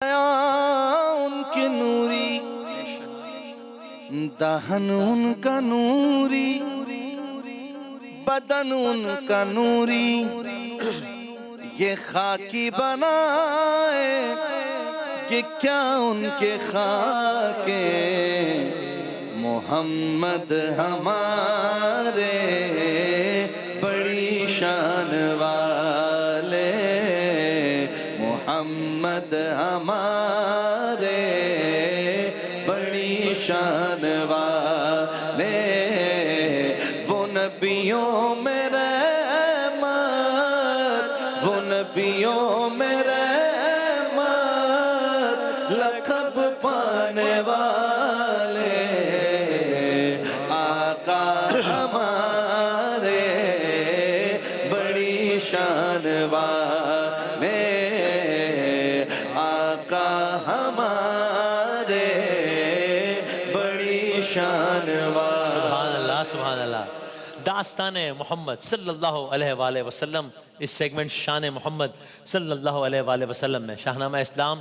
ان کے نوری دہن ان کا نوری بدن ان کا نوری یہ خاکی بنائے کہ کیا ان کے خاکے محمد ہمارے بڑی شان والے محمد ہمارے بڑی شان والے وہ نبیوں میں رحمت وہ نبیوں میں رحمت لقب پانے والے آقا ہمارے بڑی شان والے آقا ہمارے بڑی شان والے. سبحان اللہ سبحان اللہ. داستان محمد صلی اللہ علیہ وآلہ وسلم اس سیگمنٹ شان محمد صلی اللہ علیہ وآلہ وسلم میں شاہنامہ اسلام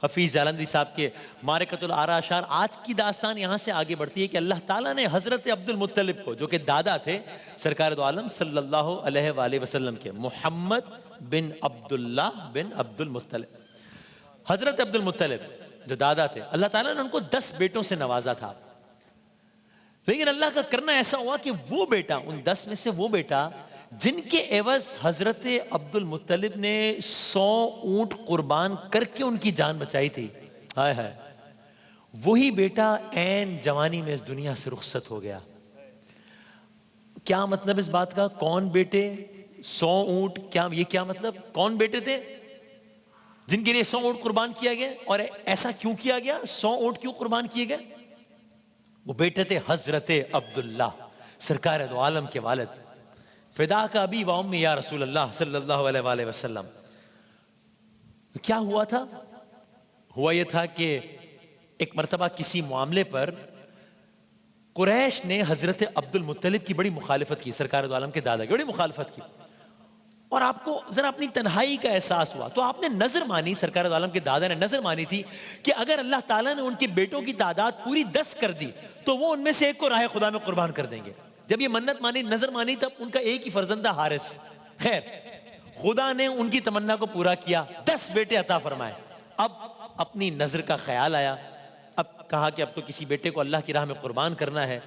حفیظ جالندھری صاحب کے معرکۃ الآراء اشعار. آج کی داستان یہاں سے آگے بڑھتی ہے کہ اللہ تعالیٰ نے حضرت عبد المطلب کو جو کہ دادا تھے سرکار دو عالم صلی اللہ علیہ وآلہ وسلم کے محمد بن عبداللہ بن عبد المطلب حضرت عبد المطلب جو دادا تھے اللہ تعالیٰ نے ان کو 10 بیٹوں سے نوازا تھا. لیکن اللہ کا کرنا ایسا ہوا کہ وہ بیٹا ان 10 میں سے وہ بیٹا جن کے عوض حضرت عبد المطلب نے 100 اونٹ قربان کر کے ان کی جان بچائی تھی ہائے ہائے وہی بیٹا عین جوانی میں اس دنیا سے رخصت ہو گیا. کیا مطلب اس بات کا؟ کون بیٹے 100 اونٹ یہ کیا مطلب؟ کون بیٹے تھے جن کے لیے 100 اونٹ قربان کیا گیا؟ اور ایسا کیوں کیا گیا؟ 100 اونٹ کیوں قربان کیے گئے؟ وہ بیٹے تھے حضرت عبداللہ سرکار دو عالم کے والد. فدا کا ابی و امی یا رسول اللہ صلی اللہ علیہ وآلہ وسلم. کیا ہوا تھا؟ ہوا یہ تھا کہ ایک مرتبہ کسی معاملے پر قریش نے حضرت عبد المطلب کی بڑی مخالفت کی سرکار دو عالم کے دادا کی بڑی مخالفت کی اور آپ کو ذرا اپنی تنہائی کا احساس ہوا تو آپ نے نظر مانی سرکار دو عالم کے دادا نے نظر مانی تھی کہ اگر اللہ تعالیٰ نے ان کے بیٹوں کی تعداد پوری 10 کر دی تو وہ ان میں سے ایک کو راہ خدا میں قربان کر دیں گے. جب یہ منت مانی نظر مانی تب ان کا ایک ہی فرزند تھا حارث. خیر خدا نے ان کی تمنا کو پورا کیا 10 بیٹے عطا فرمائے. اب اپنی نظر کا خیال آیا اب کہا کہ اب تو کسی بیٹے کو اللہ کی راہ میں قربان کرنا ہے.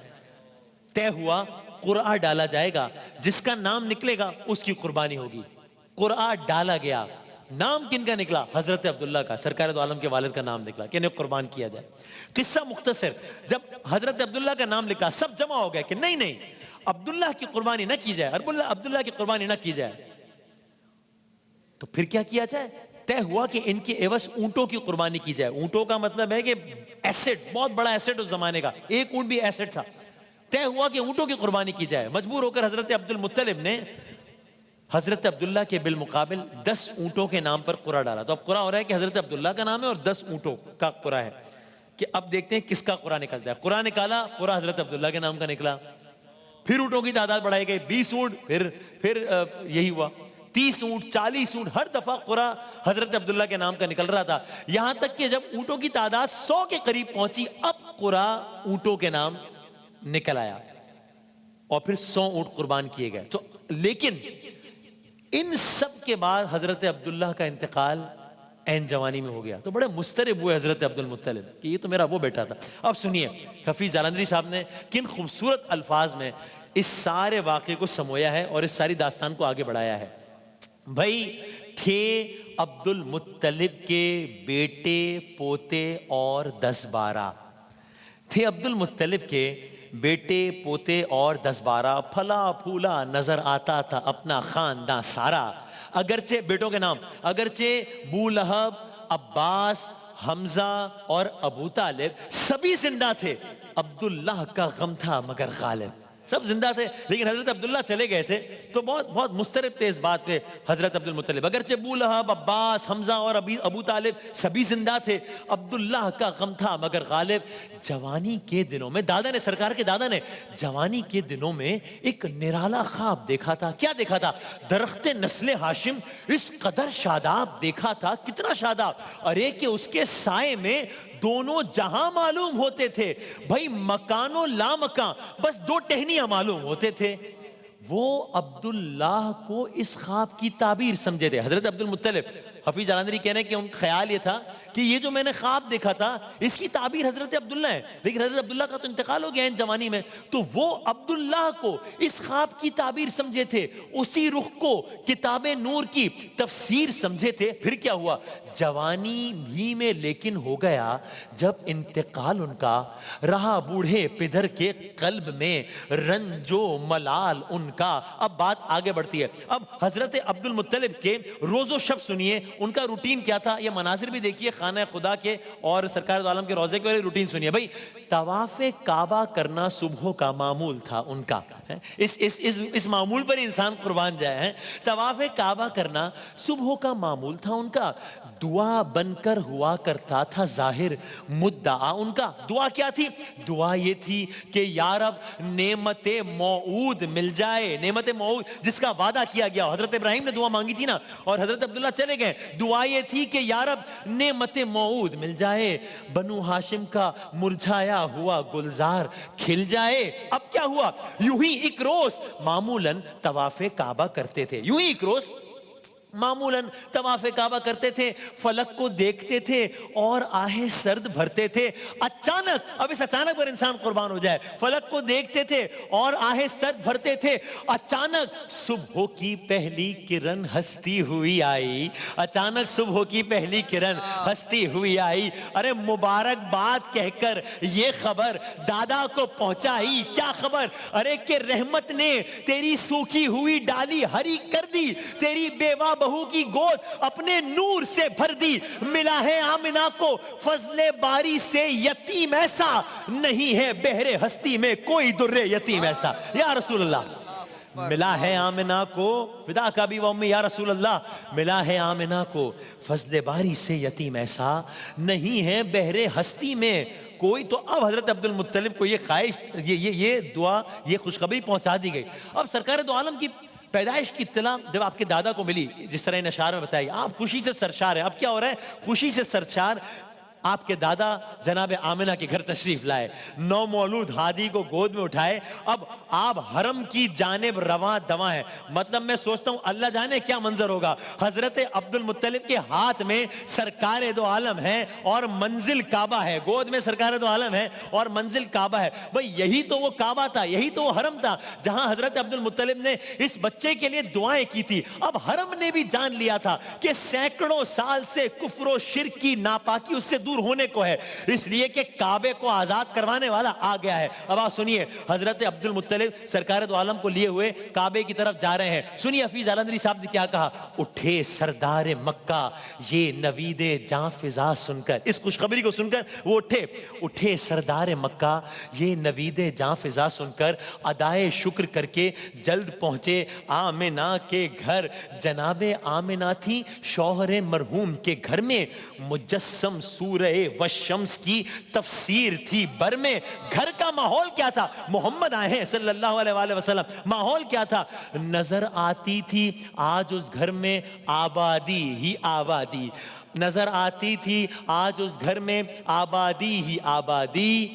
طے ہوا قرعہ ڈالا جائے گا جس کا نام نکلے گا اس کی قربانی ہوگی. قرعہ ڈالا گیا. نام کن کا نکلا؟ حضرت عبداللہ کا سرکار دو عالم کے والد کا نام نکلا کہ انہیں قربان کیا جائے. قصہ مختصر جب حضرت عبداللہ کا نام لکھا سب جمع ہو گئے کہ نہیں عبداللہ کی قربانی نہ کی جائے عبداللہ کی قربانی نہ کی جائے. تو پھر کیا کیا جائے؟ طے ہوا کہ ان کے عوض اونٹوں کی قربانی کی جائے. اونٹوں کا مطلب ہے کہ ایسٹ بہت بڑا ایسٹ اس زمانے کا ایک اونٹ بھی ایسٹ تھا. طے ہوا کہ اونٹوں کی قربانی کی جائے. مجبور ہو کر حضرت عبد المطلب نے حضرت عبداللہ کے بالمقابل 10 اونٹوں کے نام پر قرعہ ڈالا. تو اب قرعہ ہو رہا ہے کہ حضرت عبداللہ کا نام ہے اور 10 اونٹوں کا قرعہ ہے کہ اب دیکھتے ہیں کس کا قرعہ نکلتا ہے. قرعہ نکالا قرعہ حضرت عبداللہ کے نام کا نکلا. پھر اونٹوں کی تعداد بڑھائی گئی 20 اونٹ پھر یہی ہوا 30 اونٹ 40 اونٹ. ہر دفعہ قرعہ حضرت عبداللہ کے نام کا نکل رہا تھا یہاں تک کہ جب اونٹوں کی تعداد 100 کے قریب پہنچی اب قرعہ اونٹوں کے نام نکل آیا اور پھر 100 اونٹ قربان کیے گئے. تو لیکن ان سب کے بعد حضرت عبداللہ کا انتقال عین جوانی میں ہو گیا. تو بڑے مضطرب ہوئے حضرت عبد المطلب کہ یہ تو میرا وہ بیٹا تھا. اب سنیے حفیظ جالندھری صاحب نے کن خوبصورت الفاظ میں اس سارے واقعے کو سمویا ہے اور اس ساری داستان کو آگے بڑھایا ہے. بھائی تھے عبد المطلب کے بیٹے پوتے اور 10-12 تھے عبد المطلب کے بیٹے پوتے اور 10-12 پھلا پھولا نظر آتا تھا اپنا خاندان سارا. اگرچہ بیٹوں کے نام اگرچہ بو لہب عباس حمزہ اور ابو طالب سبھی زندہ تھے عبداللہ کا غم تھا مگر غالب. سب زندہ تھے، لیکن حضرت عبداللہ چلے گئے تھے تو بہت بہت مضطرب تھے اس بات پہ حضرت عبد المطلب. اگرچہ ابو لہب، عباس، حمزہ اور ابو طالب سبھی زندہ تھے، عبداللہ کا غم تھا مگر غالب. جوانی کے دنوں میں دادا نے، سرکار کے دادا نے جوانی کے دنوں میں ایک نرالا خواب دیکھا تھا. کیا دیکھا تھا؟ درخت نسل ہاشم اس قدر شاداب دیکھا تھا. کتنا شاداب؟ ارے کہ اس کے سائے میں دونوں جہاں معلوم ہوتے تھے. بھائی مکان و لا مکان، بس دو ٹہنیاں معلوم ہوتے تھے. وہ عبداللہ کو اس خواب کی تعبیر سمجھے تھے. حضرت عبد المطلب، حفیظ جالندھری کہنے کہ ان کا خیال یہ تھا کہ یہ جو میں نے خواب دیکھا تھا اس کی تعبیر حضرت عبداللہ ہے، لیکن حضرت عبداللہ کا تو انتقال ہو گیا ان جوانی میں. تو وہ عبداللہ کو اس خواب کی تعبیر سمجھے تھے، اسی رخ کو کتاب نور کی تفسیر سمجھے تھے. پھر کیا ہوا؟ جوانی ہی میں لیکن ہو گیا جب انتقال ان کا، رہا بوڑھے پدر کے قلب میں رنج و ملال ان کا. اب بات آگے بڑھتی ہے. اب حضرت عبد المطلب کے روز و شب سنیے ان کا روٹین کیا تھا. یہ مناظر بھی دیکھیے خانہ خدا کے اور سرکار دو عالم کے روزے کے، روٹین سنیے. بھائی طواف کعبہ کرنا صبح کا معمول تھا ان کا. اس معمول پر انسان قربان جائے. طواف کعبہ کرنا صبح کا معمول تھا ان کا. دعا بن کر ہوا کرتا تھا ظاہر مدعا ان کا. دعا کیا تھی؟ دعا یہ تھی کہ یا رب نعمت موعود مل جائے. نعمت موعود جس کا وعدہ کیا گیا. حضرت ابراہیم نے دعا مانگی تھی نا اور حضرت عبداللہ چلے گئے. دعا یہ تھی کہ یا رب نعمت موعود مل جائے، بنو ہاشم کا مرجھایا ہوا گلزار کھل جائے. اب کیا ہوا؟ یوں ہی ایک روز معمولاً طواف کعبہ کرتے تھے. یوں ہی ایک روز معمولاً طواف کعبہ کرتے تھے، فلک کو دیکھتے تھے اور آہیں سرد بھرتے تھے. اچانک، اب اس اچانک پر انسان قربان ہو جائے. فلک کو دیکھتے تھے اور آہیں سرد بھرتے تھے. اچانک صبح کی پہلی کرن ہستی ہوئی آئی. اچانک صبح کی پہلی کرن ہستی ہوئی آئی. ارے مبارک باد کہہ کر یہ خبر دادا کو پہنچائی. کیا خبر؟ ارے کہ رحمت نے تیری سوکھی ہوئی ڈالی ہری کر دی، تیری بیوہ بہو کی گود اپنے نور سے بھر دی. ملا ہے آمنہ کو فضل باری سے یتیم ایسا، نہیں ہے بحر ہستی میں کوئی در یتیم ایسا. یا رسول اللہ، ملا ہے آمنہ کو، فدا کا بھی و امی یا رسول اللہ، ملا ہے آمنہ کو فضل باری سے یتیم ایسا، نہیں ہے بحر ہستی میں کوئی. تو اب حضرت عبد المطلب کو یہ خواہش، یہ دعا، یہ خوشخبری پہنچا دی گئی. اب سرکار دو عالم کی پیدائش کی اطلاع جب آپ کے دادا کو ملی، جس طرح ان اشعار میں بتائی، آپ خوشی سے سرشار ہیں. اب کیا ہو رہا ہے؟ خوشی سے سرشار. آپ کے دادا جناب آمنہ کے گھر تشریف لائے، نو مولود ہادی کو گود میں اٹھائے. اب آپ حرم کی جانب رواں دواں ہیں. مطلب میں سوچتا ہوں اللہ جانے کیا منظر ہوگا. حضرت عبد المطلب کے ہاتھ میں سرکار دو عالم ہیں اور منزل کعبہ ہے. گود میں سرکار دو عالم ہے اور منزل کعبہ ہے. بھئی یہی تو وہ کعبہ تھا، یہی تو وہ حرم تھا جہاں حضرت عبد المطلب نے اس بچے کے لیے دعائیں کی تھی. اب حرم نے بھی جان لیا تھا کہ سینکڑوں سال سے کفر و شرک کی ناپاکی اس سے دور ہونے کو ہے، اس لیے کہ کعبے کو آزاد کروانے والا آ گیا ہے. اب آپ سنیے، حضرت عبد المطلب سرکار دو عالم کو لیے ہوئے کعبے کی طرف جا رہے ہیں. سنیے حفیظ جالندھری صاحب نے کیا کہا. اٹھے سردار مکہ یہ نوید جاں فضا سن کر. اس خوشخبری کو سن کر وہ اٹھے سردار مکہ یہ نوید جاں فضا سن کر ادائے شکر کر کے جلد پہنچے آمنہ کے گھر. جناب آمنہ تھی شوہر مرحوم کے گھر میں، مجسم سورہ والشمس کی تفسیر تھی بر میں. گھر کا ماحول کیا تھا؟ محمد آئے ہیں صلی اللہ علیہ وآلہ وسلم. ماحول کیا تھا؟ نظر آتی تھی آج اس گھر میں آبادی ہی آبادی. نظر آتی تھی آج اس گھر میں آبادی ہی آبادی.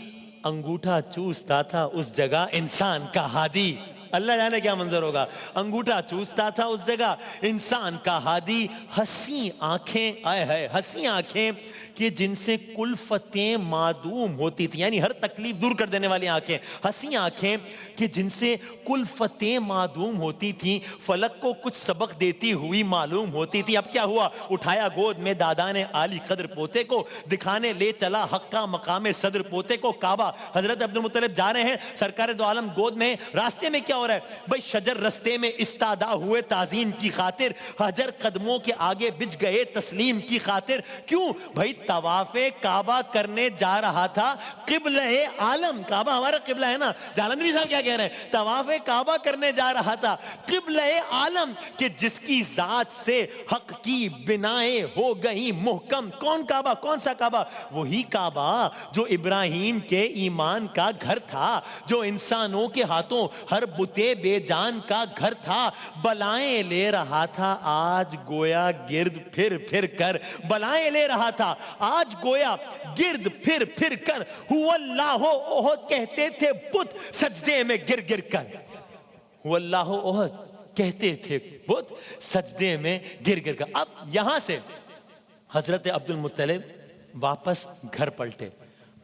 انگوٹھا چوستا تھا اس جگہ انسان کا ہادی. اللہ جانے کیا منظر ہوگا. انگوٹھا چوستا تھا اس جگہ انسان کا ہادی. ہنسی آنکھیں، آئے ہائے ہنسی آنکھیں کہ جن سے کلفتیں معدوم ہوتی تھی، یعنی ہر تکلیف دور کر دینے والی آنکھیں. ہنسی آنکھیں کہ جن سے کلفتیں معدوم ہوتی تھیں، فلک کو کچھ سبق دیتی ہوئی معلوم ہوتی تھی. اب کیا ہوا؟ اٹھایا گود میں دادا نے عالی قدر پوتے کو، دکھانے لے چلا حق کا مقام صدر پوتے کو. کعبہ حضرت عبد المطلب جا رہے ہیں، سرکار دو عالم گود میں. راستے میں کیا ہو رہا ہے بھائی شجر رستے میں استادا ہوئے تعظیم کی خاطر, حجر قدموں کے آگے بچ گئے تسلیم کی خاطر. کیوں بھائی طواف کعبہ کرنے جا رہا تھا قبلہ عالم, کعبہ ہمارا قبلہ ہے نا. جالندری صاحب کیا کہہ رہے ہیں, طواف کعبہ کرنے جا رہا تھا قبلہ عالم کہ جس کی ذات سے حق کی بنائیں ہو گئی محکم. کون کعبہ, کون سا کعبہ؟ وہی کعبہ جو ابراہیم کے ایمان کا گھر تھا, جو انسانوں کے ہاتھوں ہر بتے بے جان کا گھر تھا. بلائیں لے رہا تھا آج گویا گرد پھر پھر کر, بلائیں لے رہا تھا آج گویا گرد پھر پھر کر. ہو اللہ احد کہتے تھے بت سجدے میں گر گر کر, ہو اللہ احد کہتے تھے بت سجدے میں گر گر کر. اب یہاں سے حضرت عبد المطلب واپس گھر پلٹے.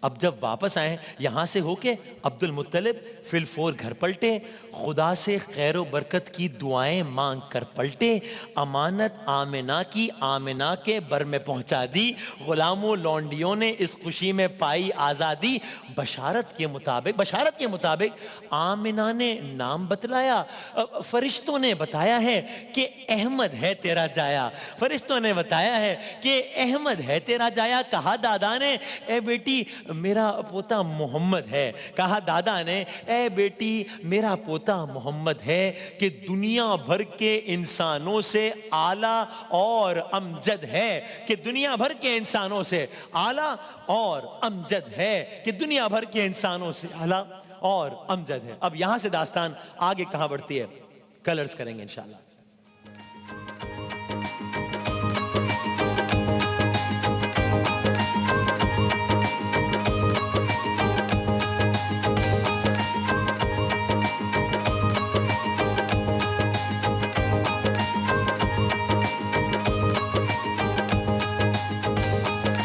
اب جب واپس آئے یہاں سے ہو کے عبد المطلب فی الفور گھر پلٹے, خدا سے خیر و برکت کی دعائیں مانگ کر پلٹے. امانت آمنہ کی آمنہ کے بر میں پہنچا دی, غلاموں لونڈیوں نے اس خوشی میں پائی آزادی. بشارت کے مطابق آمنہ نے نام بتلایا, فرشتوں نے بتایا ہے کہ احمد ہے تیرا جایا, فرشتوں نے بتایا ہے کہ احمد ہے تیرا جایا. کہا دادا نے اے بیٹی میرا پوتا محمد ہے, کہا دادا نے اے بیٹی میرا پوتا محمد ہے, کہ دنیا بھر کے انسانوں سے اعلیٰ اور امجد ہے, کہ دنیا بھر کے انسانوں سے اعلیٰ اور امجد ہے, کہ دنیا بھر کے انسانوں سے اعلیٰ اور امجد ہے. اب یہاں سے داستان آگے کہاں بڑھتی ہے کل عرض کریں گے انشاءاللہ.